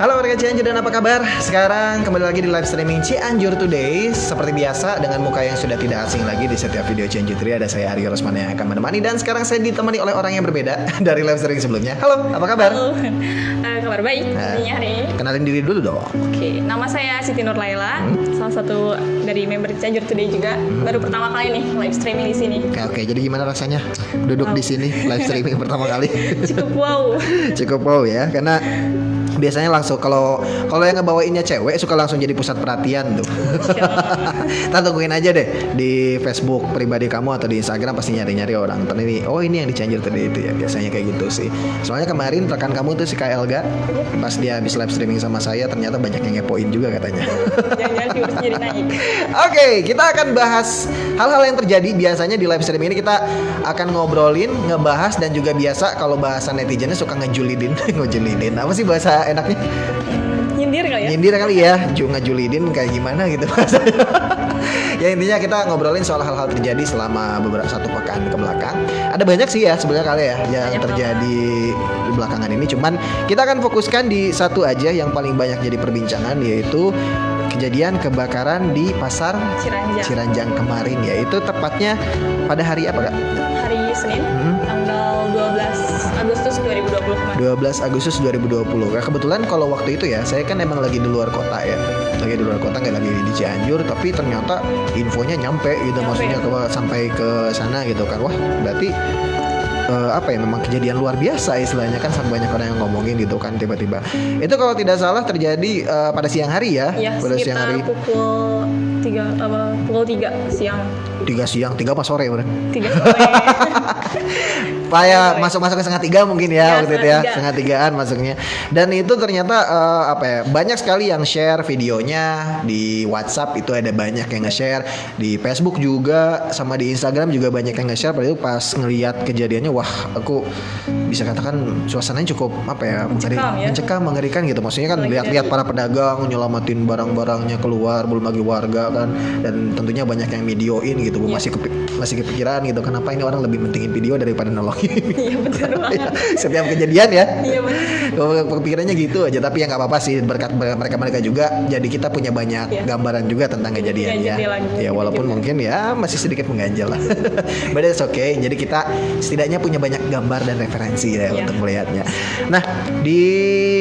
Halo warga Cianjur dan apa kabar? Sekarang kembali lagi di live streaming Cianjur Today. Seperti biasa dengan muka yang sudah tidak asing lagi di setiap video Cianjur Today, ada saya Aryo Rosman yang akan menemani. Dan sekarang saya ditemani oleh orang yang berbeda dari live streaming sebelumnya. Halo, apa kabar? Halo, kabar baik hari. Kenalin diri dulu dong. Oke, nama saya Siti Nurlaila, salah satu dari member Cianjur Today juga. Baru pertama kali nih live streaming di sini. Oke, jadi gimana rasanya duduk di sini live streaming pertama kali? Cukup wow. Cukup wow ya, karena biasanya langsung kalau yang ngebawainnya cewek suka langsung jadi pusat perhatian tuh. Kita tungguin aja deh di Facebook pribadi kamu atau di Instagram pasti nyari-nyari orang. Ntar ini, oh ini yang di Cianjur tadi itu ya, biasanya kayak gitu sih. Soalnya kemarin rekan kamu tuh si Kak Elga, pas dia habis live streaming sama saya ternyata banyak yang ngepoin juga katanya. Jangan viewers jadi naik. Oke, kita akan bahas hal-hal yang terjadi biasanya di live streaming ini. Kita akan ngobrolin, ngebahas, dan juga biasa kalau bahasa netizennya suka ngejulidin. Ngejulidin apa sih bahasa enaknya? Nyindir kali ya? Nyindir kali ya, ngejulidin kayak gimana gitu bahasanya. Ya intinya kita ngobrolin soal hal-hal terjadi selama beberapa satu pekan ke belakang. Ada banyak sih ya sebenarnya kali ya yang banyak terjadi di belakangan ini. Cuman kita akan fokuskan di satu aja yang paling banyak jadi perbincangan, yaitu kejadian kebakaran di pasar Ciranjang kemarin, yaitu tepatnya pada hari apa Kak? Hari Senin, tanggal 12 Agustus 2020 kemarin. 12 Agustus 2020. Nah, kebetulan kalau waktu itu ya, saya kan emang lagi di luar kota ya. Lagi di luar kota, nggak lagi di Cianjur, tapi ternyata infonya nyampe gitu, maksudnya sampai ke sana gitu kan. Wah, berarti apa ya, memang kejadian luar biasa istilahnya kan, sampai banyak orang yang ngomongin gitu kan tiba-tiba. Itu kalau tidak salah terjadi pada siang hari ya. Iya, pada siang hari. pukul 3 siang. 3 siang, 3 pas sore bener. 3 sore. Kayak masuk ke setengah 3 mungkin ya, waktu itu ya, setengah 3-an masuknya. Dan itu ternyata apa ya, banyak sekali yang share videonya di WhatsApp, itu ada banyak yang nge-share di Facebook juga, sama di Instagram juga banyak yang nge-share. Padahal pas ngelihat kejadiannya, wah aku bisa katakan suasananya cukup apa ya, mencekam, mengerikan gitu. Maksudnya kan lihat-lihat para pedagang nyelamatin barang-barangnya keluar, belum lagi warga kan, dan tentunya banyak yang videoin gitu. Masih kepikiran gitu, kenapa ini orang lebih mentingin video daripada nolongin. Iya betul banget. Setiap kejadian ya. Iya betul. Kepikirannya gitu aja, tapi ya nggak apa-apa sih, berkat mereka juga jadi kita punya banyak gambaran juga tentang kejadiannya. Ya walaupun mungkin ya masih sedikit mengganjal lah. But it's okay. Jadi kita setidaknya punya banyak gambar dan referensi ya untuk melihatnya. Nah, di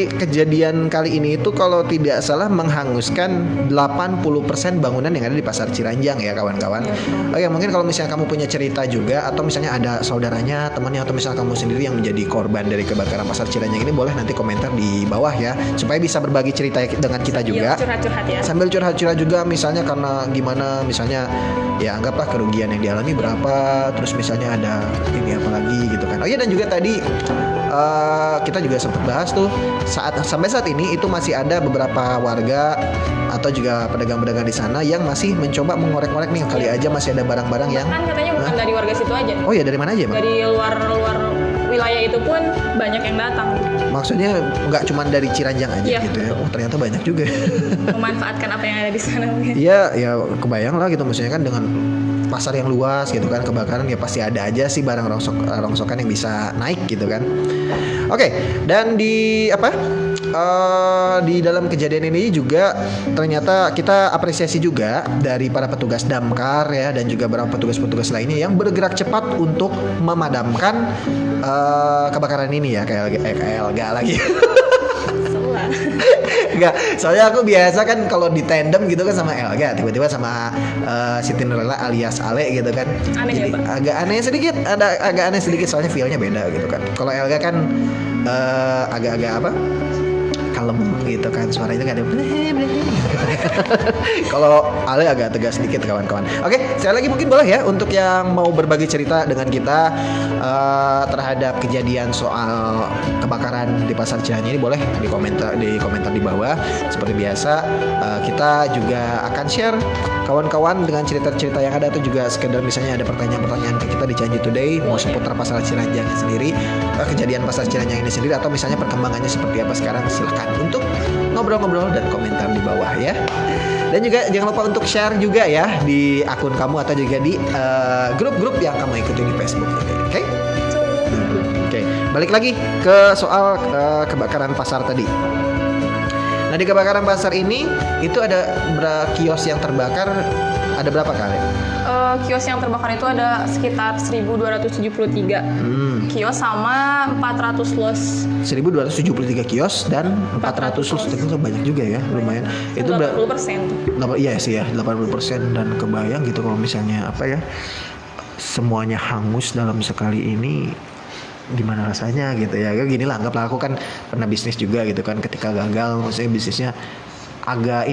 kejadian kali ini itu kalau tidak salah menghanguskan 80% bangunan yang ada di pasar Ciranjang ya kawan-kawan. Oke, mungkin kalau misalnya kamu punya cerita juga, atau misalnya ada saudaranya, temannya, atau misalnya kamu sendiri yang menjadi korban dari kebakaran pasar Ciranjang ini, boleh nanti komentar di bawah ya, supaya bisa berbagi cerita dengan kita juga. Curhat-curhat ya. Sambil curhat-curhat juga, misalnya karena gimana, misalnya ya anggaplah kerugian yang dialami berapa, terus misalnya ada ini apa lagi gitu kan. Oh iya, dan juga tadi kita juga sempat bahas tuh, sampai saat ini itu masih ada beberapa warga atau juga pedagang-pedagang di sana yang masih mencoba mengorek-ngorek nih, kali aja masih ada barang-barang yang kan katanya bukan dari warga situ aja. Oh ya, dari mana aja Bang? Dari luar wilayah itu pun banyak yang datang. Maksudnya nggak cuma dari Ciranjang aja gitu ya? Oh ternyata banyak juga. Memanfaatkan apa yang ada di sana. Iya, ya kebayang lah gitu, maksudnya kan dengan pasar yang luas gitu kan, kebakaran ya pasti ada aja sih barang rongsokan yang bisa naik gitu kan. Oke, dan di dalam kejadian ini juga ternyata kita apresiasi juga dari para petugas damkar ya, dan juga beberapa petugas-petugas lainnya yang bergerak cepat untuk memadamkan kebakaran ini ya, kayak Elga lagi. Enggak, soalnya aku biasa kan kalau di tandem gitu kan sama Elga, tiba-tiba sama Siti Nurlaila alias Ale gitu kan. Aneh jadi agak aneh sedikit, soalnya feel-nya beda gitu kan. Kalau Elga kan agak-agak apa? Kalem gitu kan, suaranya nggak ada. Kalau Ale agak tegas sedikit kawan-kawan. Oke, sekali lagi mungkin boleh ya untuk yang mau berbagi cerita dengan kita terhadap kejadian soal kebakaran di pasar Ciranjang ini, boleh di komentar di bawah. Seperti biasa kita juga akan share kawan-kawan dengan cerita-cerita yang ada, atau juga sekedar misalnya ada pertanyaan-pertanyaan ke kita di Cianjur Today mau seputar pasar Ciranjang sendiri, kejadian pasar Ciranjang ini sendiri, atau misalnya perkembangannya seperti apa sekarang, silahkan untuk ngobrol-ngobrol dan komentar di bawah ya. Dan juga jangan lupa untuk share juga ya di akun kamu, atau juga di grup-grup yang kamu ikuti di Facebook ini. Oke, balik lagi ke soal kebakaran pasar tadi. Nah di kebakaran pasar ini itu ada kios yang terbakar, ada berapa kali? Kios yang terbakar itu ada sekitar 1273 kios sama 400 los. 1273 kios dan 400 los, itu banyak juga ya, lumayan. Itu 80%. Iya sih ya, 80%, dan kebayang gitu kalau misalnya apa ya, semuanya hangus dalam sekali ini, gimana rasanya gitu ya. Kayak gini lah, anggaplah aku kan pernah bisnis juga gitu kan, ketika gagal maksudnya bisnisnya agak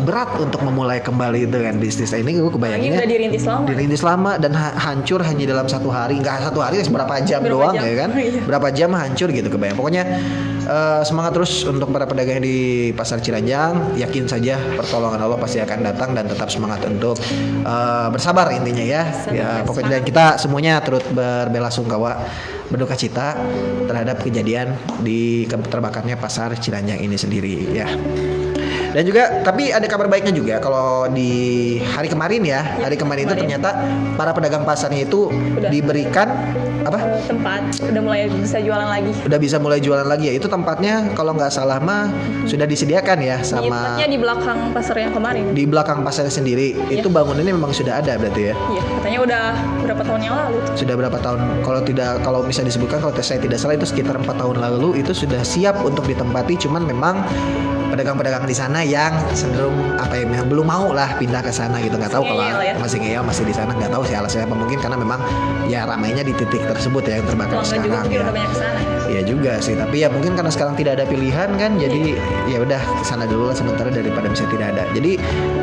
berat untuk memulai kembali itu kan bisnis ini. Gue kebayanginnya udah dirintis lama dan hancur hanya dalam satu hari, nggak satu hari, berapa jam doang ya kan. Berapa jam hancur gitu, kebayang. Pokoknya semangat terus untuk para pedagang di pasar Ciranjang. Yakin saja pertolongan Allah pasti akan datang, dan tetap semangat untuk bersabar intinya ya. Pokoknya kita semuanya turut berbelasungkawa, berduka cita terhadap kejadian di terbakarnya pasar Ciranjang ini sendiri ya. Dan juga, tapi ada kabar baiknya juga, kalau di hari kemarin itu ternyata para pedagang pasarnya itu diberikan tempat, udah mulai bisa jualan lagi. Udah bisa mulai jualan lagi ya. Itu tempatnya kalau nggak salah mah sudah disediakan ya sama. Tempatnya di belakang pasar yang kemarin. Di belakang pasar sendiri. Ya. Itu bangunannya memang sudah ada berarti ya. Iya, katanya udah berapa tahun yang lalu. Sudah berapa tahun? Kalau misalnya disebutkan, kalau saya tidak salah itu sekitar 4 tahun lalu itu sudah siap untuk ditempati, cuman memang pedagang-pedagang di sana yang cenderung yang belum mau lah pindah ke sana gitu. Nggak tahu kalau masih ngeyel masih di sana, nggak tahu sih alasannya apa, mungkin karena memang ya ramainya di titik tersebut ya yang terbakar sekarang ya. Iya juga sih, tapi ya mungkin karena sekarang tidak ada pilihan kan, jadi ya udah kesana dulu lah sementara daripada misalnya tidak ada. Jadi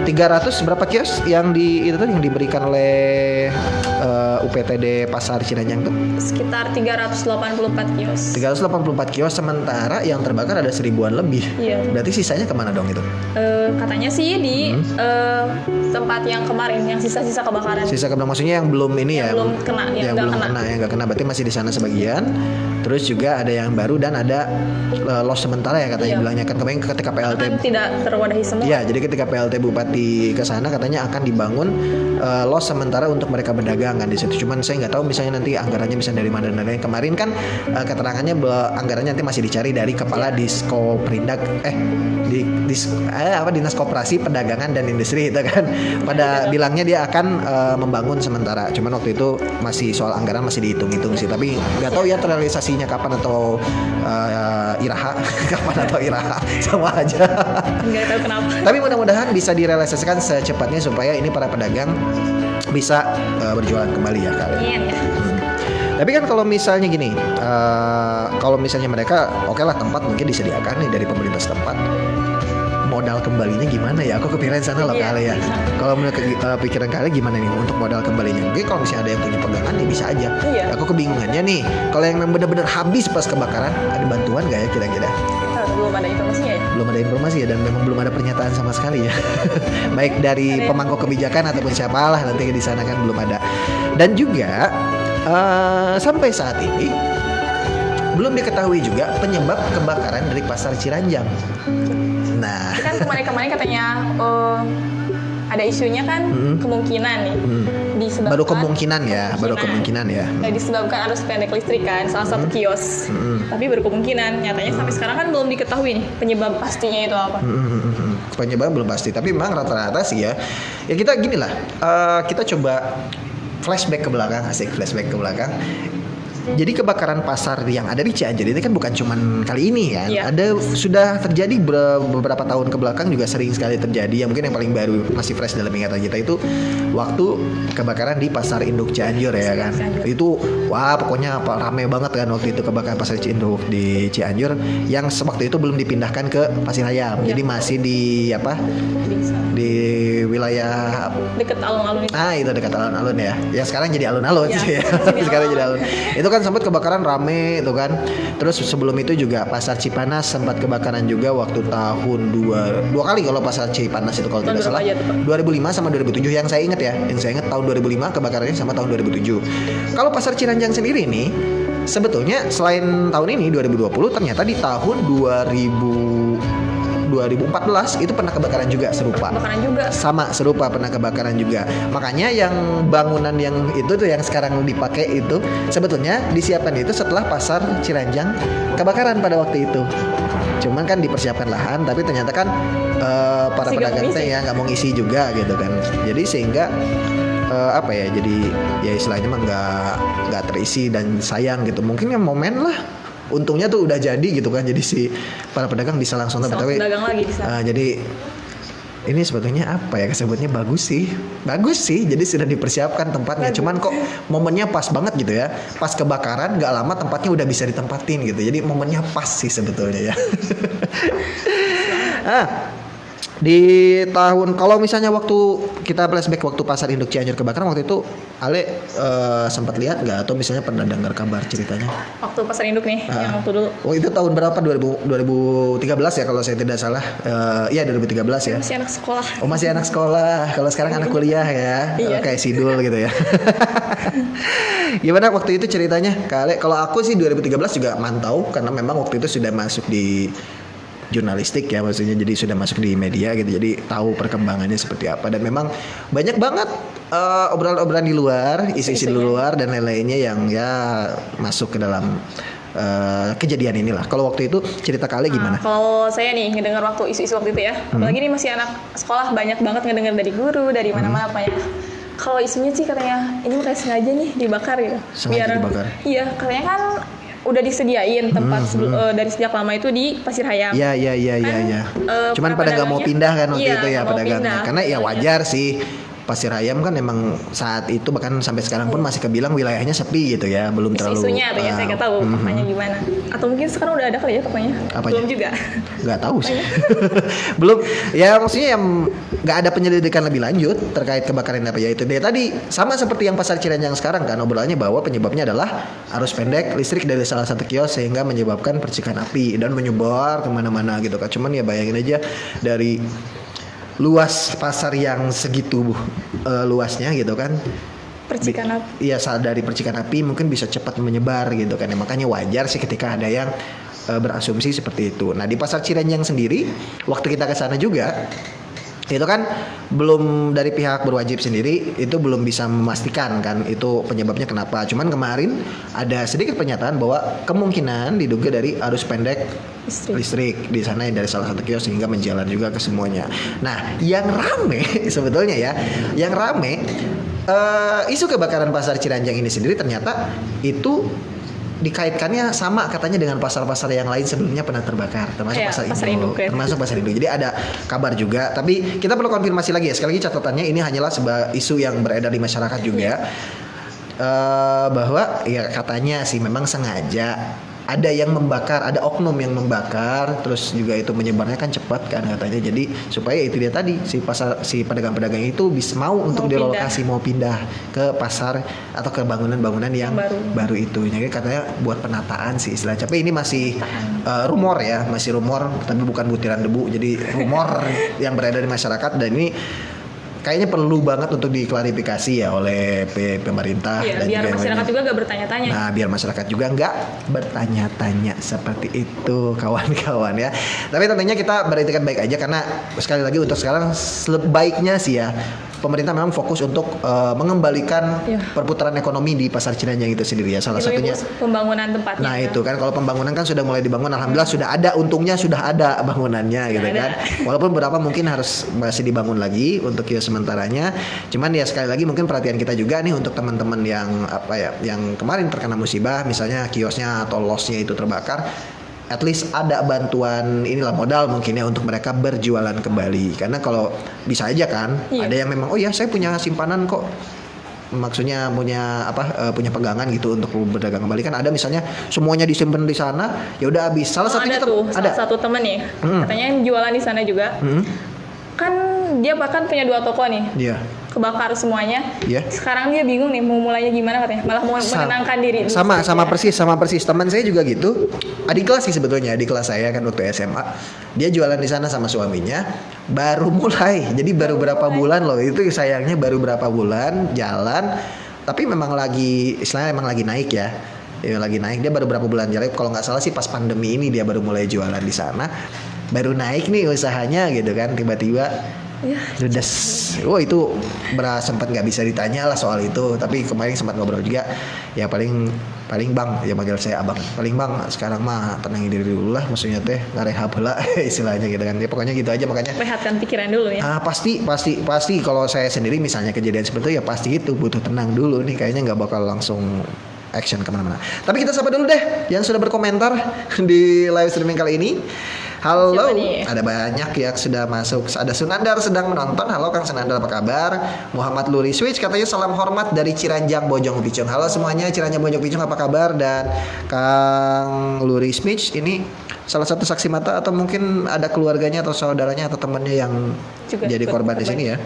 300 berapa kios yang yang diberikan oleh UPTD Pasar Ciranjang tuh? Sekitar 384 kios. 384 kios, sementara yang terbakar ada 1000-an lebih. Iya. Berarti sisanya kemana dong itu? Katanya sih di tempat yang kemarin, yang sisa-sisa kebakaran. Sisa kebakaran maksudnya yang belum ini ya? Belum kena, yang nggak kena. Berarti masih di sana sebagian. Terus juga ada yang baru dan ada los sementara ya katanya bilangnya kan, kemarin ketika PLT kan tidak terwadahi semua. Iya, jadi ketika PLT Bupati ke sana katanya akan dibangun los sementara untuk mereka berdagang kan di situ. Cuman saya nggak tahu misalnya nanti anggarannya bisa dari mana dan lain. Kemarin kan keterangannya anggarannya nanti masih dicari dari kepala Diskoperindak Dinas Koperasi Perdagangan dan Industri itu kan. Pada bilangnya dia akan membangun sementara. Cuman waktu itu masih soal anggaran masih dihitung-hitung sih. Tapi nggak tahu ya terrealisasinya kapan atau iraha sama aja. Nggak tahu kenapa. Tapi mudah-mudahan bisa direalisasikan secepatnya supaya ini para pedagang bisa berjualan kembali ya kali. Iya. Tapi kan kalau misalnya gini, kalau misalnya mereka oke lah tempat mungkin disediakan nih dari pemerintah setempat, modal kembalinya gimana ya? Aku kepikiran sana loh kali ya. Kalau menurut pikiran kalian gimana nih untuk modal kembalinya? Mungkin kalau misalnya ada yang punya pegangan ya bisa aja. Iya. Aku kebingungannya nih, kalau yang benar-benar habis pas kebakaran, ada bantuan gak ya kira-kira? Belum ada informasinya ya? Belum ada informasi ya, dan memang belum ada pernyataan sama sekali ya. Baik dari pemangku kebijakan ataupun siapalah nanti di sana kan belum ada. Dan juga sampai saat ini belum diketahui juga penyebab kebakaran dari pasar Ciranjang. Nah, kan kemarin katanya ada isunya kan kemungkinan nih disebabkan baru kemungkinan ya. Disebabkan arus pendek listrik kan salah satu kios. Tapi baru kemungkinan, nyatanya sampai sekarang kan belum diketahui nih penyebab pastinya itu apa. Penyebab belum pasti, tapi memang rata-rata sih ya kita gini lah, kita coba flashback ke belakang. Jadi kebakaran pasar yang ada di Cianjur ini kan bukan cuman kali ini kan. Iya. Sudah terjadi beberapa tahun ke belakang juga sering sekali terjadi. Ya mungkin yang paling baru masih fresh dalam ingatan kita itu waktu kebakaran di Pasar Induk Cianjur ya kan. Itu pokoknya rame banget kan waktu itu kebakaran Pasar Induk di Cianjur yang waktu itu belum dipindahkan ke Pasir Hayam. Jadi masih di di wilayah dekat alun-alun itu. Itu dekat alun-alun ya. Ya sekarang jadi alun-alun sih ya. Sekarang jadi alun. Itu kan sempat kebakaran rame itu kan. Terus sebelum itu juga Pasar Cipanas sempat kebakaran juga waktu tahun dua kali kalau Pasar Cipanas itu kalau tidak salah. 2005 sama 2007 yang saya ingat ya. Yang saya ingat tahun 2005 kebakarannya sama tahun 2007. Kalau Pasar Ciranjang sendiri nih sebetulnya selain tahun ini 2020 ternyata di tahun 2014 itu pernah kebakaran juga serupa. Serupa pernah kebakaran juga. Makanya yang bangunan yang itu tuh yang sekarang dipakai itu sebetulnya disiapkan itu setelah Pasar Ciranjang kebakaran pada waktu itu. Cuman kan dipersiapkan lahan, tapi ternyata kan para Masih nggak mau pedagang teh ngisi. ya nggak mau ngisi juga gitu kan. Jadi sehingga apa ya? Jadi ya istilahnya mah nggak terisi dan sayang gitu. Mungkin ya momen lah. Untungnya tuh udah jadi gitu kan. Jadi si para pedagang bisa langsung Bisa tapi dagang lagi di sana. jadi ini sebetulnya apa ya sebutnya bagus sih jadi sudah dipersiapkan tempatnya Bagus. cuman kok momennya pas banget gitu ya pas kebakaran nggak lama tempatnya udah bisa ditempatin gitu jadi momennya pas sih sebetulnya ya. ah di tahun kalau misalnya waktu kita flashback waktu pasar induk Cianjur kebakaran waktu itu Ale sempat lihat nggak atau misalnya pernah dengar kabar ceritanya? Waktu pasar induk nih, yang waktu dulu. Oh itu tahun berapa 2013 ya kalau saya tidak salah. Iya 2013 ya. Masih anak sekolah. Oh masih anak sekolah, kalau sekarang anak kuliah ya, Iya. kayak Sidul gitu ya. Gimana waktu itu ceritanya? Kalau aku sih 2013 juga mantau karena memang waktu itu sudah masuk di jurnalistik ya maksudnya jadi sudah masuk di media gitu jadi tahu perkembangannya seperti apa dan memang banyak banget obrolan-obrolan di luar isi-isi di luar dan lain-lainnya yang ya masuk ke dalam kejadian inilah. Kalau waktu itu cerita kali gimana? Kalau saya nih ngedengar waktu isu-isu waktu itu ya, apalagi nih masih anak sekolah banyak banget ngedengar dari guru, dari mana-mana pokoknya. Kalau isunya sih katanya ini kayak sengaja nih dibakar gitu. Sengaja dibakar? Iya, katanya kan udah disediain tempat dari sejak lama itu di Pasir Hayam. Iya. Cuman pada nggak mau pindah kan waktu Iya, itu ya nggak mau pedagangnya. pindah. Karena ya wajar sih. Pasir Hayam kan emang saat itu bahkan sampai sekarang pun masih kebilang wilayahnya sepi gitu ya, belum terlalu. Isu-isunya tuh ya, saya nggak tahu faktanya gimana. Atau mungkin sekarang udah ada kali ya faktanya. Apanya? Belum juga. Nggak tahu sih. Belum. Ya maksudnya yang nggak ada penyelidikan lebih lanjut terkait kebakaran apa ya itu. Dia tadi sama seperti yang pasar Ciranjang sekarang kan obrolannya bahwa penyebabnya adalah arus pendek listrik dari salah satu kios sehingga menyebabkan percikan api dan menyebar kemana-mana gitu kan. Cuman ya bayangin aja dari luas pasar yang segitu luasnya gitu kan. Percikan api. Iya dari percikan api mungkin bisa cepat menyebar gitu kan. Ya, makanya wajar sih ketika ada yang berasumsi seperti itu. Nah di pasar Ciranjang sendiri waktu kita ke sana juga itu kan belum dari pihak berwajib sendiri itu belum bisa memastikan kan itu penyebabnya kenapa. Cuman kemarin ada sedikit pernyataan bahwa kemungkinan diduga dari arus pendek listrik di sana dari salah satu kios sehingga menjalar juga ke semuanya. Nah yang rame sebetulnya ya yang rame isu kebakaran pasar Ciranjang ini sendiri ternyata itu dikaitkannya sama katanya dengan pasar-pasar yang lain sebelumnya pernah terbakar termasuk Ya, pasar induk ya. termasuk pasar induk. Jadi ada kabar juga tapi kita perlu konfirmasi lagi ya sekali lagi catatannya ini hanyalah sebuah isu yang beredar di masyarakat juga bahwa ya katanya sih memang sengaja ada yang membakar, ada oknum yang membakar, terus juga itu menyebarnya kan cepat kan katanya. Jadi supaya itu dia tadi si pedagang-pedagang itu bisa mau untuk direlokasi mau pindah ke pasar atau ke bangunan-bangunan yang baru itu. Jadi katanya buat penataan sih istilah. Tapi ini masih rumor ya, masih rumor tapi bukan butiran debu. Jadi rumor yang beredar di masyarakat dan ini kayaknya perlu banget untuk diklarifikasi ya oleh pemerintah Iya, dan biar juga masyarakat juga nggak bertanya-tanya. Nah, biar masyarakat juga nggak bertanya-tanya seperti itu kawan-kawan ya. Tapi tentunya kita beretikat baik aja karena sekali lagi untuk sekarang sebaiknya sih ya pemerintah memang fokus untuk mengembalikan perputaran ekonomi di pasar Ciranjang itu sendiri ya. Salah satunya pembangunan tempatnya. Nah itu kan kalau pembangunan kan sudah mulai dibangun, alhamdulillah sudah ada, untungnya sudah ada bangunannya gitu kan. Walaupun beberapa mungkin harus masih dibangun lagi untuk kios sementaranya. Cuman ya sekali lagi mungkin perhatian kita juga nih untuk teman-teman yang yang kemarin terkena musibah, misalnya kiosnya atau losnya itu terbakar. At least ada bantuan inilah modal mungkin ya untuk mereka berjualan kembali. Karena kalau bisa aja kan ada yang memang oh ya saya punya simpanan kok. Maksudnya punya pegangan gitu untuk berdagang kembali kan ada misalnya semuanya disimpan di sana ya udah habis. Salah satu teman nih katanya yang jualan di sana juga. Kan dia bahkan punya 2 toko nih. Iya. Kebakar semuanya. Iya. Sekarang dia bingung nih mau mulainya gimana katanya. Malah mau menenangkan diri. Sama persis. Teman saya juga gitu. Adik kelas sih sebetulnya, adik kelas saya kan waktu SMA. Dia jualan di sana sama suaminya. Baru mulai. Jadi baru berapa bulan loh. Itu sayangnya baru berapa bulan jalan. Tapi memang istilahnya memang lagi naik ya. Ya lagi naik. Dia baru berapa bulan jalan. Kalau nggak salah sih pas pandemi ini dia baru mulai jualan di sana. Baru naik nih usahanya gitu kan tiba-tiba Ya, ludes. Wah itu sempat nggak bisa ditanya lah soal itu, tapi kemarin sempat ngobrol juga. Ya paling bang, ya manggil saya abang. Paling bang sekarang mah tenangin diri dulu lah, maksudnya teh ngarehab lah istilahnya gitu kan. Ya pokoknya gitu aja makanya. rehatkan pikiran dulu ya. Pasti kalau saya sendiri misalnya kejadian seperti itu ya pasti itu butuh tenang dulu nih, kayaknya nggak bakal langsung action kemana-mana. Tapi kita sapa dulu deh yang sudah berkomentar di live streaming kali ini. Halo, Siapa nih? ada banyak yang sudah masuk. Ada Sunandar sedang menonton. Halo Kang Sunandar, apa kabar? Muhammad Luri Switch katanya salam hormat dari Ciranjang Bojong Picung. Halo semuanya Ciranjang Bojong Picung, apa kabar? Dan Kang Luri Switch ini salah satu saksi mata atau mungkin ada keluarganya atau saudaranya atau temannya yang Juga jadi ikut korban di korban. sini ya.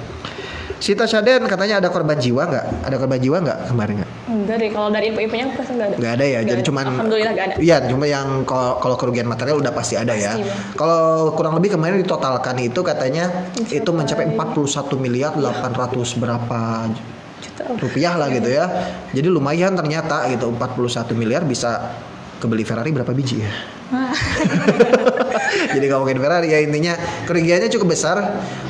Sita Syaden katanya ada korban jiwa nggak? Ada korban jiwa nggak kemarin nggak? Enggak deh, kalau dari info-infonya pasti enggak ada. Nggak ada ya, Nggak jadi ada. cuman Alhamdulillah nggak ada. Iya, cuma yang kalau kerugian material udah pasti ada ya. Pasti, Bang. Kalau kurang lebih kemarin ditotalkan itu katanya itu mencapai 41 miliar 800 berapa Juta. rupiah lah gitu ya. Jadi lumayan ternyata gitu, 41 miliar bisa kebeli Ferrari berapa biji ya? Wah. Jadi ngomongin Ferrari ya, intinya kerugiannya cukup besar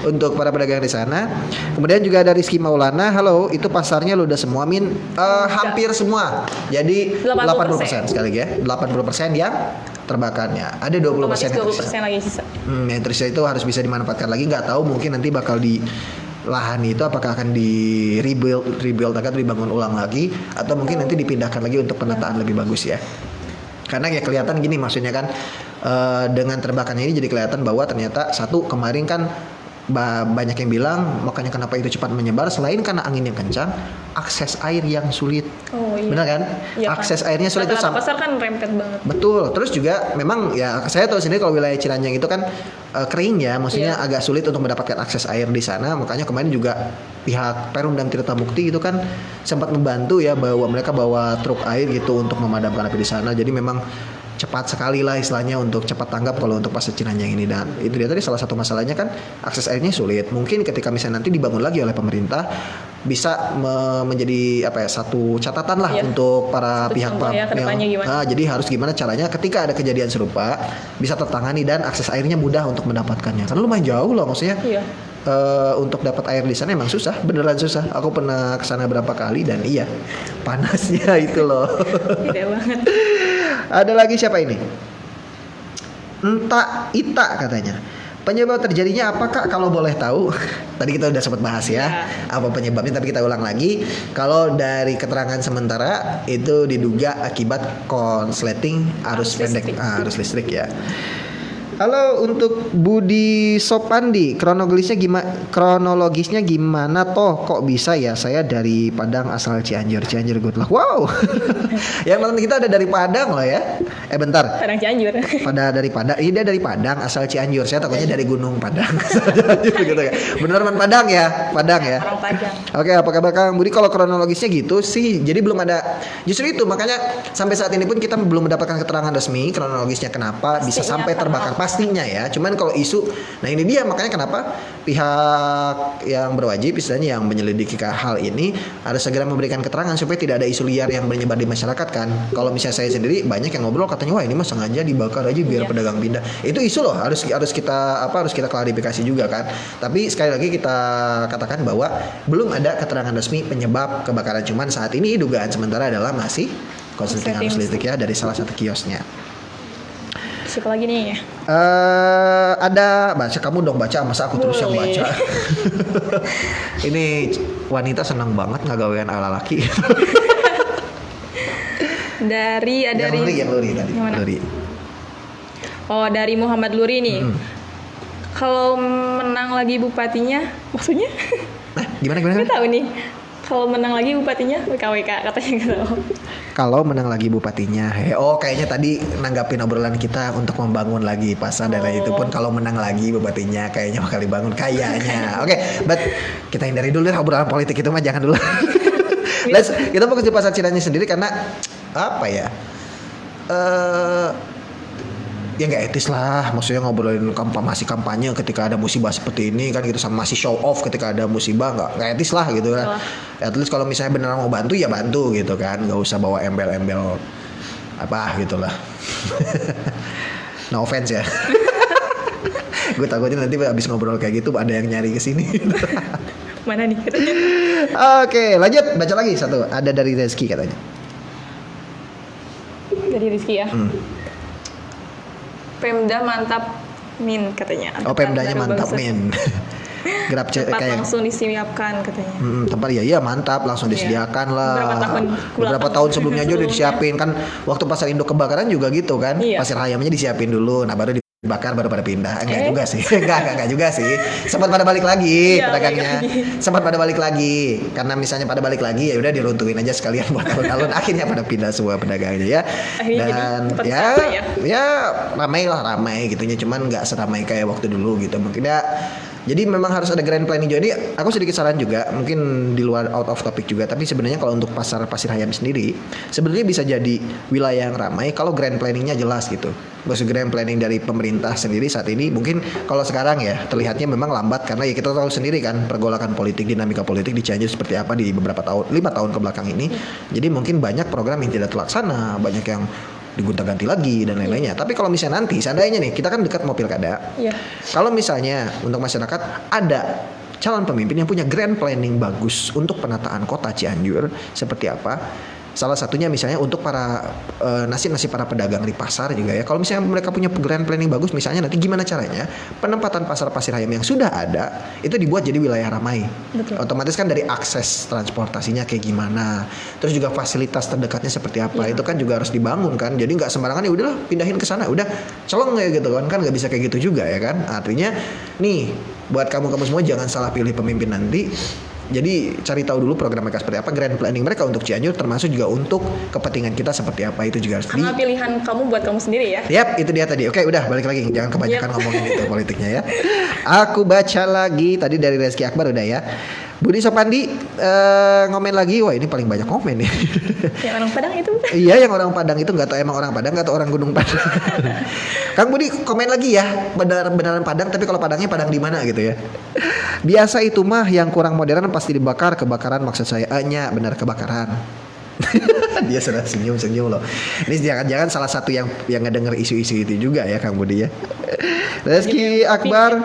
untuk para pedagang di sana. Kemudian juga ada Rizky Maulana, halo, itu pasarnya ludes semua Min? Hampir semua. Jadi 80% sekali lagi ya. 80% yang terbakarnya. Ada 20% Otomatis yang tersisa. 20% lagi sisa. Yang tersisa itu harus bisa dimanfaatkan lagi. Nggak tahu mungkin nanti bakal di lahan itu apakah akan di rebuild akan dibangun ulang lagi atau mungkin nanti dipindahkan lagi untuk penataan lebih bagus ya. Karena ya kelihatan gini, maksudnya kan dengan terbakarnya ini jadi kelihatan bahwa ternyata satu kemarin kan banyak yang bilang makanya kenapa itu cepat menyebar selain karena angin yang kencang, akses air yang sulit. Oh iya. Benar kan? Iya, Akses airnya sulit itu Rata-rata pasar kan rempet banget. Betul. Terus juga memang ya saya tahu sendiri kalau wilayah Ciranjang itu kan kering ya, maksudnya Iya. agak sulit untuk mendapatkan akses air di sana. Makanya kemarin juga pihak Perum dan Tirta Mukti itu kan sempat membantu ya, mereka bawa truk air gitu untuk memadamkan api di sana. Jadi memang cepat sekali lah istilahnya untuk cepat tanggap kalau untuk pasar Ciranjang ini. Dan itu dia tadi salah satu masalahnya kan akses airnya sulit. Mungkin ketika misalnya nanti dibangun lagi oleh pemerintah bisa menjadi apa ya, satu catatan lah Iya. untuk para Satu pihak contoh ya, ke depannya gimana. jadi harus gimana caranya ketika ada kejadian serupa bisa tertangani dan akses airnya mudah untuk mendapatkannya. Karena lumayan jauh loh maksudnya. Iya. Untuk dapat air di sana emang susah, beneran susah. Aku pernah kesana berapa kali dan iya panasnya itu loh. Gede banget. Ada lagi siapa ini? Ita katanya. Penyebab terjadinya apakah kalau boleh tahu? Tadi kita udah sempat bahas ya, apa penyebabnya, tapi kita ulang lagi. Kalau dari keterangan sementara itu diduga akibat konsleting arus pendek, arus listrik ya. Halo untuk Budi Sopandi, kronologisnya gimana toh kok bisa ya? Saya dari Padang asal Cianjur good luck. Wow. Yang nonton kita ada dari Padang loh ya. Bentar. Padang Cianjur. Dari Padang. Ini dia dari Padang asal Cianjur. Saya takutnya dari Gunung Padang. Gitu ya. Beneran Padang ya? Padang ya. Orang Padang. Oke, apa kabar Kang Budi? Kalau kronologisnya gitu sih, jadi belum ada. Justru itu makanya sampai saat ini pun kita belum mendapatkan keterangan resmi kronologisnya kenapa bisa Pastinya sampai terbakar. Pastinya ya. Cuman kalau isu, nah ini dia makanya kenapa pihak yang berwajib istilahnya yang menyelidiki hal ini harus segera memberikan keterangan supaya tidak ada isu liar yang menyebar di masyarakat kan. Kalau misalnya saya sendiri banyak yang ngobrol katanya wah ini mah sengaja dibakar aja biar pedagang pindah. Itu isu loh, harus kita klarifikasi juga kan. Tapi sekali lagi kita katakan bahwa belum ada keterangan resmi penyebab kebakaran, cuman saat ini dugaan sementara adalah masih konsleting arus listrik ya dari salah satu kiosnya. Siapa lagi nih? Ada baca, kamu dong baca, masa aku terus yang Boleh. baca. Ini wanita senang banget ngagawean ala laki. Dari yang Luri tadi. Yang mana? Luri. Oh, dari Muhammad Luri nih. Kalau menang lagi bupatinya, maksudnya? Nah, gimana? Nggak tahu nih. Kalau menang lagi bupatinya, WKWK katanya nggak tahu. Kalau menang lagi bupatinya, kayaknya tadi nanggapin obrolan kita untuk membangun lagi pasar dan lain itu pun kalau menang lagi bupatinya kayaknya bakal dibangun kayaknya. Oke, but kita hindari dulu ya obrolan politik itu mah jangan dulu. Kita fokus di pasar Ciranjang sendiri karena apa ya? Ya nggak etis lah, maksudnya ngobrolin masih kampanye ketika ada musibah seperti ini kan gitu, sama masih show off ketika ada musibah, nggak etis lah gitu kan. At least kalau misalnya beneran mau bantu ya bantu gitu kan, nggak usah bawa embel-embel apa gitulah. No offense ya. Gue takutnya nanti abis ngobrol kayak gitu ada yang nyari ke sini. Mana nih katanya? Oke, lanjut baca lagi satu. Ada dari Rezeki katanya. Dari Rizky ya. Pemda mantap min katanya. Oh, Pemdanya Baru mantap bagus. men. Gerap Tempat kayak langsung disiapkan katanya. tempat ya mantap langsung disediakan lah. Beberapa Tahun sebelumnya aja udah disiapin kan. Waktu pasar induk kebakaran juga gitu kan. Iya. Pasir ayamnya disiapin dulu, nah baru dibakar baru pada pindah. Enggak juga sih. enggak juga sih. Sempat pada balik lagi Iya, pedagangnya. balik lagi. Sempat pada balik lagi. Karena misalnya pada balik lagi ya udah diruntuhin aja sekalian buat alun-alun. Akhirnya pada pindah semua pedagangnya ya. Akhirnya jadi Dan tempat ya wisata ya? ya ramai gitunya, cuman nggak seramai kayak waktu dulu gitu. Mungkin ya jadi memang harus ada grand planning juga. Ini aku sedikit saran juga, mungkin di luar out of topic juga, tapi sebenarnya kalau untuk pasar Pasir Hayam sendiri sebenarnya bisa jadi wilayah yang ramai kalau grand planningnya jelas gitu. Maksud grand planning dari pemerintah sendiri saat ini mungkin kalau sekarang ya terlihatnya memang lambat karena ya kita tahu sendiri kan pergolakan politik, dinamika politik di Cianjur seperti apa di beberapa tahun, 5 tahun ke belakang ini. Jadi mungkin banyak program yang tidak terlaksana, banyak yang digonta-ganti lagi dan lain-lainnya. Tapi kalau misalnya nanti seandainya nih kita kan dekat mau pilkada. Iya. Kalau misalnya untuk masyarakat ada calon pemimpin yang punya grand planning bagus untuk penataan kota Cianjur seperti apa? Salah satunya misalnya untuk para nasib-nasib para pedagang di pasar juga ya. Kalau misalnya mereka punya grand planning bagus, misalnya nanti gimana caranya penempatan pasar Pasir Hayam yang sudah ada itu dibuat jadi wilayah ramai. Betul. Otomatis kan dari akses transportasinya kayak gimana, terus juga fasilitas terdekatnya seperti apa, itu kan juga harus dibangun kan. Jadi nggak sembarangan ya udahlah pindahin ke sana, udah colong ya gitu kan nggak bisa kayak gitu juga ya kan. Artinya nih buat kamu semua jangan salah pilih pemimpin nanti. Jadi cari tahu dulu program mereka seperti apa, grand planning mereka untuk Cianjur, termasuk juga untuk kepentingan kita seperti apa, itu juga harus Karena pilihan kamu buat kamu sendiri ya. Yap, itu dia tadi. Oke, udah balik lagi. Jangan kebanyakan ngomongin itu politiknya ya. Aku baca lagi tadi dari Rezeki Akbar udah ya. Budi Sopandi ngomen lagi. Wah, ini paling banyak komen nih. Yang orang Padang itu bukan? Iya, yang orang Padang itu nggak tahu emang orang Padang, nggak tahu orang Gunung Padang. Kang Budi komen lagi ya, beneran Padang, tapi kalau Padangnya Padang di mana gitu ya. Biasa itu mah yang kurang modern pasti dibakar, kebakaran maksud saya. Nya benar kebakaran. Dia sudah senyum loh. Ini jangan-jangan salah satu yang ngedenger isu-isu itu juga ya Kang Budi ya. Rezeki Akbar,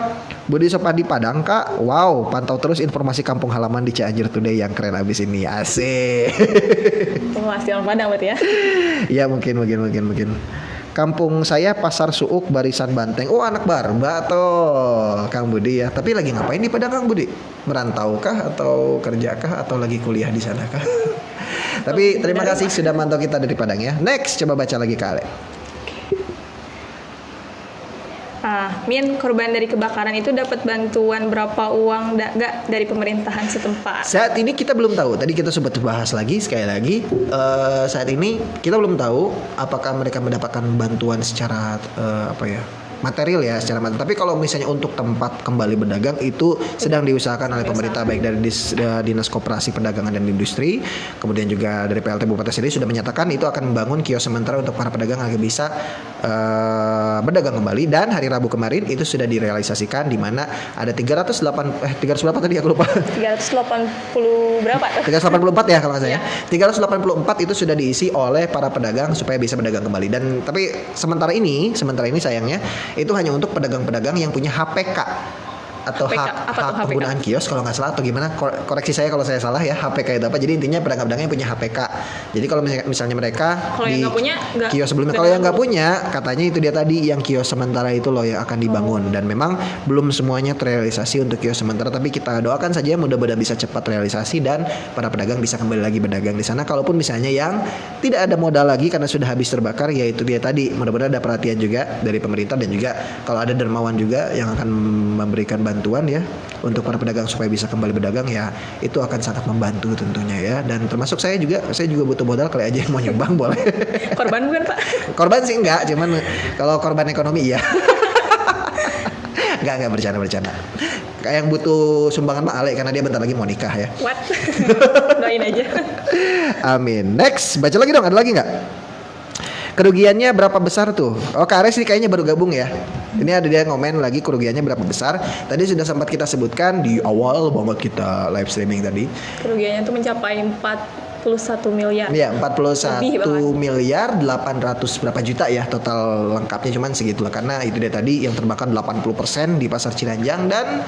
Budi Sopandi Padang Kak. Wow, pantau terus informasi kampung halaman di Cianjur Today yang keren abis ini. Asik. Oh, asli orang Padang berarti ya. Ya mungkin. Kampung saya Pasar Suuk Barisan Banteng. Oh, anak Barba tuh Kang Budi ya. Tapi lagi ngapain di Padang Kang Budi? Merantau kah atau kerja kah atau lagi kuliah di sana kah? Tapi terima kasih sudah mantau kita dari Padang ya. Next, coba baca lagi Kak Ale. Min, korban dari kebakaran itu dapat bantuan berapa uang gak dari pemerintahan setempat? Saat ini kita belum tahu. Tadi kita sempat bahas lagi sekali lagi. Saat ini kita belum tahu apakah mereka mendapatkan bantuan secara material ya secara material. Tapi kalau misalnya untuk tempat kembali berdagang itu sedang diusahakan oleh pemerintah baik dari Dinas Koperasi Perdagangan dan Industri, kemudian juga dari PLT Bupati sendiri sudah menyatakan itu akan membangun kios sementara untuk para pedagang agar bisa berdagang kembali. Dan hari Rabu kemarin itu sudah direalisasikan di mana ada 300 berapa tadi aku lupa. 380 berapa? 384 ya kalau nggak salah ya. 384 itu sudah diisi oleh para pedagang supaya bisa berdagang kembali. Dan tapi sementara ini sayangnya itu hanya untuk pedagang-pedagang yang punya HPK atau hak penggunaan kios kalau nggak salah atau gimana, koreksi saya kalau saya salah ya. HPK itu apa? Jadi intinya pedagang-pedagang yang punya HPK. Jadi kalau misalnya mereka kalau di yang punya, kios sebelumnya, kalau yang nggak punya katanya itu dia tadi yang kios sementara itu loh yang akan dibangun. Dan memang belum semuanya terrealisasi untuk kios sementara, tapi kita doakan saja mudah-mudahan bisa cepat realisasi dan para pedagang bisa kembali lagi berdagang di sana. Kalaupun misalnya yang tidak ada modal lagi karena sudah habis terbakar, yaitu dia tadi mudah-mudahan ada perhatian juga dari pemerintah dan juga kalau ada dermawan juga yang akan memberikan bantuan ya untuk para pedagang supaya bisa kembali berdagang, ya itu akan sangat membantu tentunya ya. Dan termasuk saya juga butuh modal, kali aja yang mau nyumbang boleh. Korban bukan Pak? Korban sih enggak, cuman kalau korban ekonomi iya. Enggak bercanda. Kayak yang butuh sumbangan mah Ale karena dia bentar lagi mau nikah ya. What? Doain aja. Amin. Next, baca lagi dong, ada lagi nggak? Kerugiannya berapa besar tuh? Oh, Kak Ares ini kayaknya baru gabung ya. Ini ada dia ngomen lagi kerugiannya berapa besar. Tadi sudah sempat kita sebutkan di awal banget kita live streaming tadi. Kerugiannya tuh mencapai 4 41 miliar. Iya, 41 Lebih bahkan. miliar 800 berapa juta ya total lengkapnya, cuman segitulah karena itu dia tadi yang terbakar 80% di pasar Ciranjang dan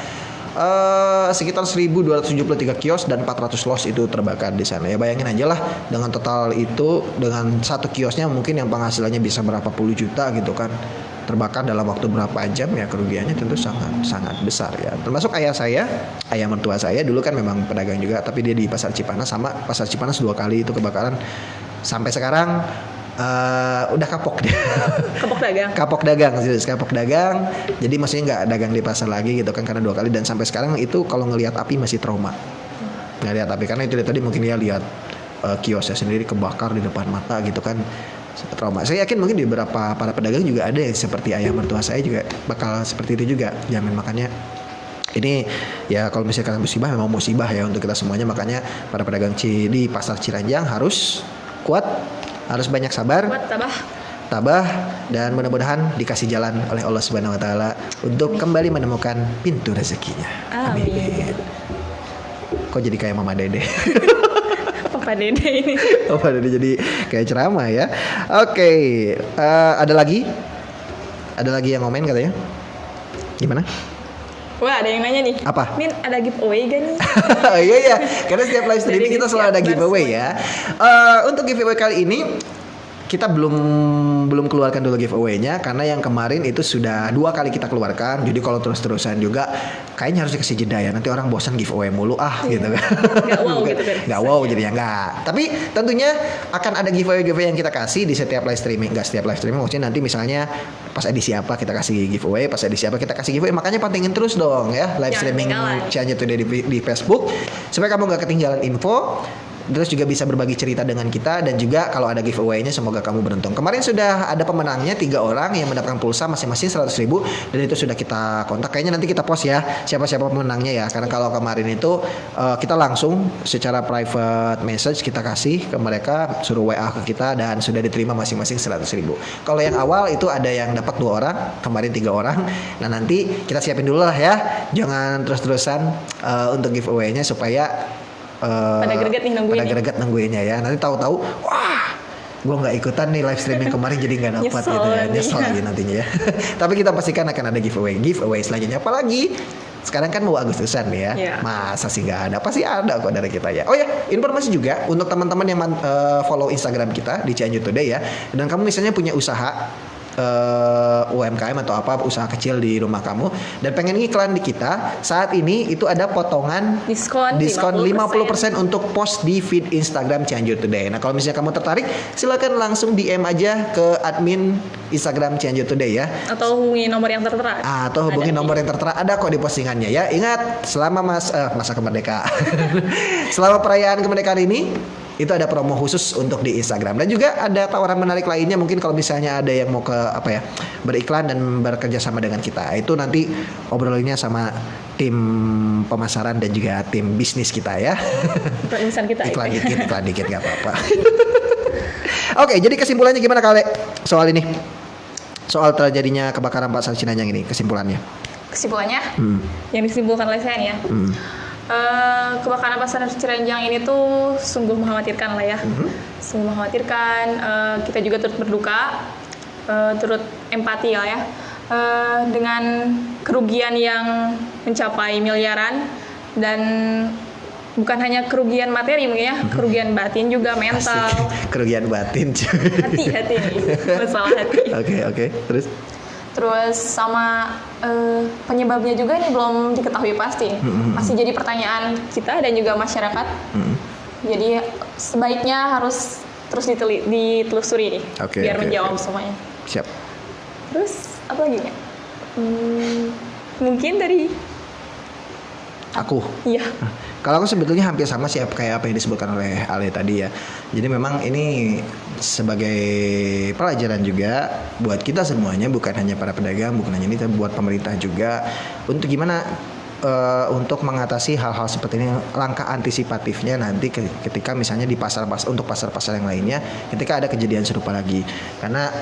sekitar 1.273 kios dan 400 los itu terbakar di sana. Ya bayangin aja lah dengan total itu, dengan satu kiosnya mungkin yang penghasilannya bisa berapa puluh juta gitu kan, terbakar dalam waktu berapa jam, ya kerugiannya tentu sangat besar ya. Termasuk ayah mertua saya dulu kan memang pedagang juga, tapi dia di pasar Cipanas, sama pasar Cipanas 2 kali itu kebakaran. Sampai sekarang udah kapok dia. Kapok dagang. kapok dagang. Jadi maksudnya nggak dagang di pasar lagi gitu kan, karena 2 kali, dan sampai sekarang itu kalau ngelihat api masih trauma. Ngelihat api karena itu tadi mungkin dia lihat kiosnya sendiri kebakar di depan mata gitu kan, trauma. Saya yakin mungkin di beberapa para pedagang juga ada yang seperti ayah mertua saya juga bakal seperti itu juga. Jangan, makanya ini ya kalau misalkan musibah memang musibah ya untuk kita semuanya. Makanya para pedagang di pasar Ciranjang harus kuat, harus banyak sabar, Buat tabah, dan mudah-mudahan dikasih jalan oleh Allah Subhanahu wa taala untuk kembali menemukan pintu rezekinya. Amin. Kok jadi kayak Mama Dede? Papa Dede ini. Mama Dede jadi kayak ceramah ya. Oke, ada lagi yang komen katanya. Gimana? Wah, ada yang nanya nih. Apa? Min, ada giveaway gak nih? Iya, karena setiap live streaming Jadi kita selalu ada setiap giveaway ya. Untuk giveaway kali ini kita belum keluarkan dulu giveaway-nya karena yang kemarin itu sudah 2 kali kita keluarkan. Jadi kalau terus-terusan juga kayaknya harus dikasih jeda ya. Nanti orang bosan giveaway mulu gitu kan. Nggak wow gitu kan. Nggak wow jadinya nggak. Tapi tentunya akan ada giveaway yang kita kasih di setiap live streaming. Nggak setiap live streaming, maksudnya nanti misalnya pas edisi apa kita kasih giveaway, pas edisi apa kita kasih giveaway. Makanya pantengin terus dong ya live Jangan streaming ketinggalan. Cianjur Today di Facebook supaya kamu nggak ketinggalan info. Terus juga bisa berbagi cerita dengan kita, dan juga kalau ada giveaway-nya semoga kamu beruntung. Kemarin sudah ada pemenangnya 3 orang yang mendapatkan pulsa masing-masing 100.000 dan itu sudah kita kontak. Kayaknya nanti kita post ya siapa-siapa pemenangnya ya. Karena kalau kemarin itu kita langsung secara private message kita kasih ke mereka, suruh WA ke kita dan sudah diterima masing-masing 100.000. Kalau yang awal itu ada yang dapat 2 orang, kemarin 3 orang. Nah nanti kita siapin dulu lah ya. Jangan terus-terusan untuk giveaway-nya supaya Pada greget nih nungguin. Pada greget nungguinnya ya. Nanti tahu-tahu, wah, gue nggak ikutan nih live streaming kemarin jadi nggak dapat Nyesel gitu ya. nantinya. Nyesel lagi nantinya ya. Tapi kita pastikan akan ada giveaway selanjutnya. Apalagi sekarang kan mau Agustusan nih ya. Iya. Masa sih nggak ada? Pasti ada kok dari kita ya. Oh ya, informasi juga untuk teman-teman yang follow Instagram kita di Cianjur Today ya. Dan kamu misalnya punya usaha UMKM atau apa, usaha kecil di rumah kamu dan pengen iklan di kita, saat ini itu ada potongan Diskon 50% untuk post di feed Instagram Cianjur Today. Nah, kalau misalnya kamu tertarik, silakan langsung DM aja ke admin Instagram Cianjur Today ya. Atau hubungi nomor yang tertera. Atau hubungi Ada. nomor yang tertera, ada kok di postingannya ya. Ingat, selama masa kemerdekaan. Selama perayaan kemerdekaan ini itu ada promo khusus untuk di Instagram, dan juga ada tawaran menarik lainnya. Mungkin kalau misalnya ada yang mau beriklan dan bekerja sama dengan kita, itu nanti obrolannya sama tim pemasaran dan juga tim bisnis kita ya. Perusahaan kita. iklan dikit nggak apa-apa. Oke, jadi kesimpulannya gimana Kale soal ini, soal terjadinya kebakaran pasar Ciranjang ini, kesimpulannya? Kesimpulannya, yang disimpulkan oleh saya nih ya. Kebakaran pasar Ciranjang ini tuh sungguh mengkhawatirkan lah ya. Sungguh mengkhawatirkan. Kita juga turut berduka, turut empati lah ya, dengan kerugian yang mencapai miliaran, dan bukan hanya kerugian materi mungkin ya, kerugian batin juga, mental. Asik. Kerugian batin. Hati nih, masalah hati. Oke, Terus sama penyebabnya juga ini belum diketahui pasti. Masih jadi pertanyaan kita dan juga masyarakat. Jadi sebaiknya harus terus ditelusuri nih, biar menjawab semuanya. Siap. Terus apa lagi ya? Mungkin dari Aku. iya. Kalau aku sebetulnya hampir sama sih kayak apa yang disebutkan oleh Ale tadi ya. Jadi memang ini sebagai pelajaran juga buat kita semuanya, bukan hanya para pedagang, bukan hanya ini, tapi buat pemerintah juga untuk gimana untuk mengatasi hal-hal seperti ini, langkah antisipatifnya nanti ketika misalnya di pasar-pasar, untuk pasar-pasar yang lainnya ketika ada kejadian serupa lagi. Karena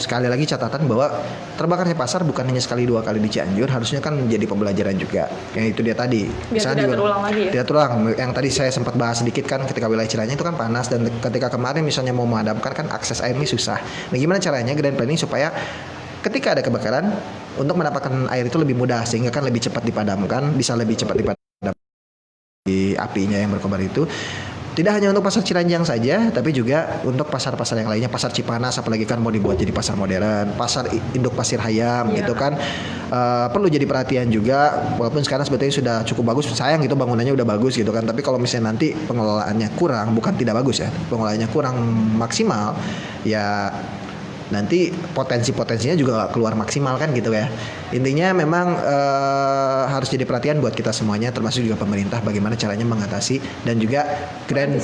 sekali lagi catatan bahwa terbakarnya pasar bukan hanya sekali 2 kali di Cianjur, harusnya kan menjadi pembelajaran juga. Yang itu dia tadi. Biar tidak terulang lagi ya. Tidak terulang. Yang tadi saya sempat bahas sedikit kan, ketika wilayah Ciranjang itu kan panas, dan ketika kemarin misalnya mau memadamkan kan akses air ini susah. Nah, gimana caranya grand planning supaya ketika ada kebakaran untuk mendapatkan air itu lebih mudah, sehingga kan lebih cepat dipadamkan, bisa lebih cepat dipadamkan di apinya yang berkobar itu. Tidak hanya untuk pasar Ciranjang saja, tapi juga untuk pasar-pasar yang lainnya, pasar Cipanas apalagi kan mau dibuat jadi pasar modern, pasar induk Pasir Hayam gitu kan. Perlu jadi perhatian juga, walaupun sekarang sebetulnya sudah cukup bagus, sayang gitu bangunannya udah bagus gitu kan, tapi kalau misalnya nanti pengelolaannya kurang, bukan tidak bagus ya, pengelolaannya kurang maksimal, ya nanti potensinya juga gak keluar maksimal kan gitu ya. Intinya memang harus jadi perhatian buat kita semuanya, termasuk juga pemerintah, bagaimana caranya mengatasi, dan juga grand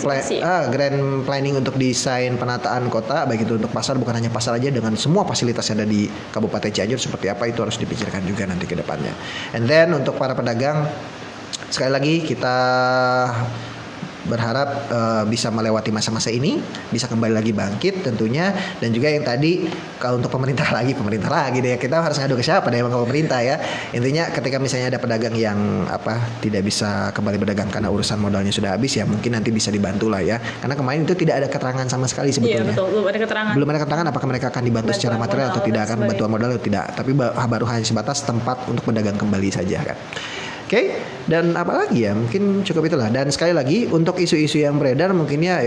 planning untuk desain penataan kota, baik itu untuk pasar, bukan hanya pasar aja, dengan semua fasilitas yang ada di Kabupaten Cianjur seperti apa, itu harus dipikirkan juga nanti ke depannya. And then untuk para pedagang, sekali lagi kita berharap bisa melewati masa-masa ini, bisa kembali lagi bangkit tentunya. Dan juga yang tadi, kalau untuk pemerintah lagi deh, kita harus ngadu ke siapa deh, emang ke pemerintah ya. Intinya ketika misalnya ada pedagang yang tidak bisa kembali berdagang karena urusan modalnya sudah habis, ya mungkin nanti bisa dibantu lah ya, karena kemarin itu tidak ada keterangan sama sekali sebetulnya. Iya betul, belum ada keterangan apakah mereka akan dibantu secara material atau tidak, akan bantuan modal atau tidak, tapi baru hanya sebatas tempat untuk berdagang kembali saja kan. Oke, dan apalagi ya, mungkin cukup itulah. Dan sekali lagi untuk isu-isu yang beredar mungkin ya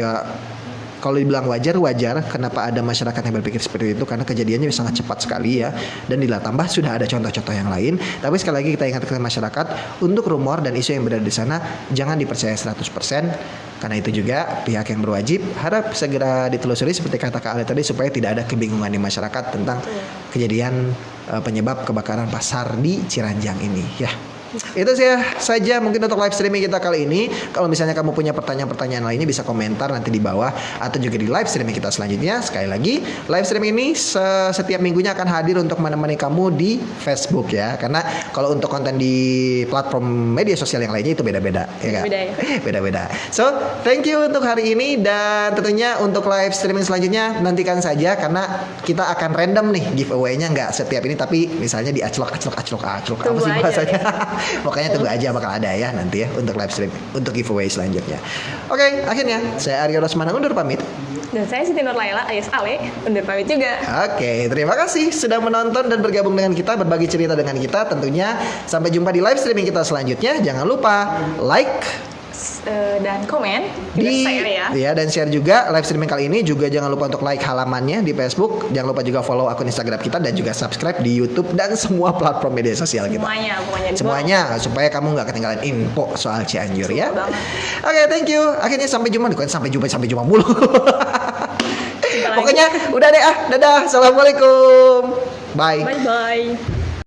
kalau dibilang wajar, kenapa ada masyarakat yang berpikir seperti itu, karena kejadiannya sangat cepat sekali ya, dan ditambah sudah ada contoh-contoh yang lain. Tapi sekali lagi kita ingatkan ke masyarakat, untuk rumor dan isu yang berada di sana jangan dipercaya 100%, karena itu juga pihak yang berwajib harap segera ditelusuri seperti kata Kak Ale tadi, supaya tidak ada kebingungan di masyarakat tentang kejadian penyebab kebakaran pasar di Ciranjang ini ya. Itu saja mungkin untuk live streaming kita kali ini. Kalau misalnya kamu punya pertanyaan-pertanyaan lainnya, bisa komentar nanti di bawah, atau juga di live streaming kita selanjutnya. Sekali lagi, live streaming ini setiap minggunya akan hadir untuk menemani kamu di Facebook ya. Karena kalau untuk konten di platform media sosial yang lainnya itu beda-beda ya kan? Beda-beda. So, thank you untuk hari ini, dan tentunya untuk live streaming selanjutnya nantikan saja, karena kita akan random nih giveaway-nya, nggak setiap ini, tapi misalnya di aclok apa sih bahasanya? Pokoknya tunggu aja, bakal ada ya nanti ya untuk live stream, untuk giveaway selanjutnya. Oke, akhirnya saya Aryo Rosmana undur pamit. Dan saya Siti Nur Laila alias Ale undur pamit juga. Oke, terima kasih sudah menonton dan bergabung dengan kita, berbagi cerita dengan kita tentunya. Sampai jumpa di live streaming kita selanjutnya. Jangan lupa like dan komen di share ya. Dan share juga live streaming kali ini. Juga jangan lupa untuk like halamannya di Facebook. Jangan lupa juga follow akun Instagram kita, dan juga subscribe di YouTube dan semua platform media sosial kita. Semuanya supaya kamu nggak ketinggalan info soal Cianjur ya. Oke, thank you. Akhirnya sampai jumpa mulu. Pokoknya udah deh dadah. Assalamualaikum. Bye. Bye.